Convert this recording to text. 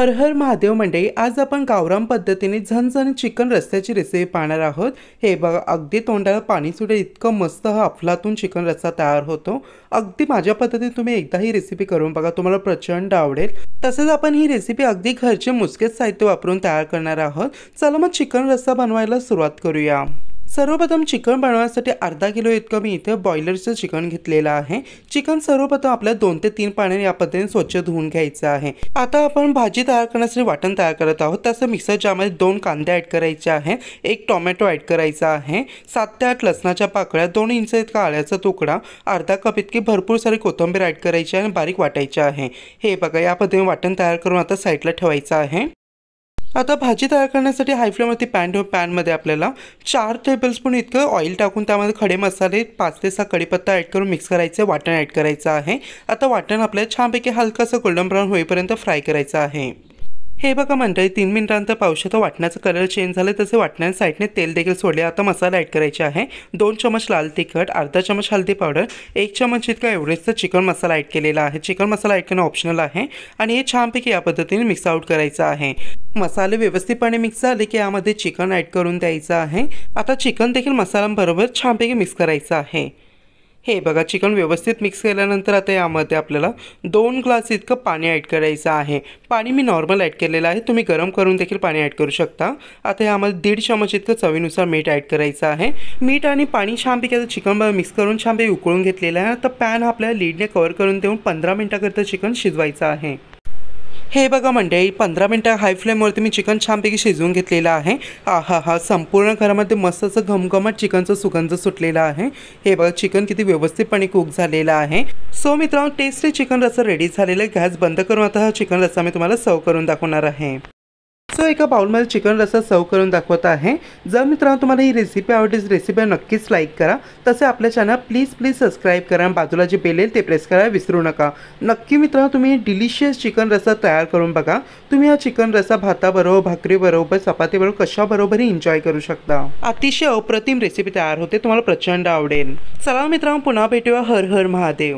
हर हर महादेव मंडळी, आज आपण गावरान पद्धतीने झणझणीत चिकन रस्स्याची रेसिपी पाहणार आहोत। हे बघा, अगदी तोंडाला पाणी सुटेल इतकं मस्त हा अफलातून चिकन रस्सा तयार होतो। अगदी माझ्या पद्धतीने तुम्ही एकदा ही रेसिपी करून बघा, तुम्हाला प्रचंड आवडेल। तसेच आपण ही रेसिपी अगदी घरचे मुस्केच साहित्य वापरून तयार करणार आहोत। चला मग चिकन रस्सा बनवायला सुरुवात करूया। सर्वप्रथम चिकन बनवण्यासाठी अर्धा किलो इतकं मी इथे बॉयलरचं चिकन घेतलेलं आहे। चिकन सर्वप्रथम आपल्याला 2 ते 3 पाण्याने या पद्धतीने स्वच्छ धुवून घ्यायचं आहे। आता आपण भाजी तयार करण्यासाठी वाटण तयार करत आहोत। त्याचं मिक्सर जारमध्ये 2 कांदे ॲड करायचे आहे, 1 टोमॅटो ॲड करायचा आहे, 7 ते 8 लसणाच्या पाकळ्या, 2 इंच इतका आल्याचा तुकडा, अर्धा कप इतकी भरपूर सारी कोथिंबीर ॲड करायची आणि बारीक वाटायची आहे। हे बघा, या पद्धतीने वाटण तयार करून आता साईडला ठेवायचं आहे। आता भाजी तयार करण्यासाठी हाय फ्लेमवरती पॅन ठेवून पॅनमध्ये आपल्याला 4 टेबलस्पून इतकं ऑइल टाकून त्यामध्ये खडे मसाले 5 ते 6 कढीपत्ता ॲड करून मिक्स करायचे, वाटण ॲड करायचं आहे। आता वाटण आपल्याला छानपैकी हलकासं गोल्डन ब्राऊन होईपर्यंत फ्राय करायचं आहे। हे बघा मंडळी, 3 मिनिटांनंतर पाहू शकता वाटणाचं कलर चेंज झालं, तसे वाटण्याच्या साईडने तेल देखील सोडले। आता मसाला ॲड करायचे आहे, 2 चमच लाल तिखट, अर्धा चमच हळदी पावडर, 1 चमच इतका एव्हरेस्टचा चिकन मसाला ॲड केलेला आहे। चिकन मसाला ॲड करणं ऑप्शनल आहे आणि हे छानपैकी या पद्धतीने मिक्स आउट करायचं आहे। मसाले व्यवस्थितपणे मिक्स झाले की यामध्ये चिकन ॲड करून द्यायचं आहे। आता चिकन देखील मसाल्यांबरोबर छानपैकी मिक्स करायचं आहे। हे बघा, चिकन व्यवस्थित मिक्स केल्यानंतर आता यामध्ये आपल्याला 2 ग्लास इतकं पाणी ॲड करायचं आहे। पाणी मी नॉर्मल ॲड केलेलं आहे, तुम्ही गरम करून देखील पाणी ॲड करू शकता। आता यामध्ये 1.5 चमच इतकं चवीनुसार मीठ ॲड करायचं आहे। मीठ आणि पाणी छानपैकी आता चिकनवर मिक्स करून छानपैकी उकळून घेतलेलं आहे। आता पॅन आपल्याला लीडने कव्हर करून देऊन 15 मिनिटाकरता चिकन शिजवायचं आहे। हे बघा मंडळी, 15 मिनिटं हाय फ्लेमवरती मी चिकन छानपैकी शिजवून घेतलेलं आहे। हा संपूर्ण घरामध्ये मस्त असं घमघमट चिकनचा सुगंध सुटलेला आहे। हे बघा, चिकन किती व्यवस्थितपणे कुक झालेलं आहे। सो मित्रांनो, टेस्टी चिकन रस्सा रेडी झालेला आहे। गॅस बंद करून आता हा चिकन रस्सा मी तुम्हाला सर्व करून दाखवणार आहे। सो एका बाउलमध्ये चिकन रस्सा सर्व करून दाखवत आहे। जर मित्रांनो तुम्हाला ही रेसिपी आवडली, रेसिपी नक्कीच लाईक करा। तसे आपल्या चॅनल प्लीज सबस्क्राईब करा आणि बाजूला जे बेल आहे ते प्रेस करायला विसरू नका। नक्की मित्रांनो, तुम्ही डिलिशियस चिकन रस्सा तयार करून बघा। तुम्ही हा चिकन रस्सा भाताबरोबर, भाकरीबरोबर, चपातीबरोबर कशाबरोबरही एन्जॉय करू शकता। अतिशय अप्रतिम रेसिपी तयार होते, तुम्हाला प्रचंड आवडेल। चला मित्रांनो, पुन्हा भेटूया। हर हर महादेव।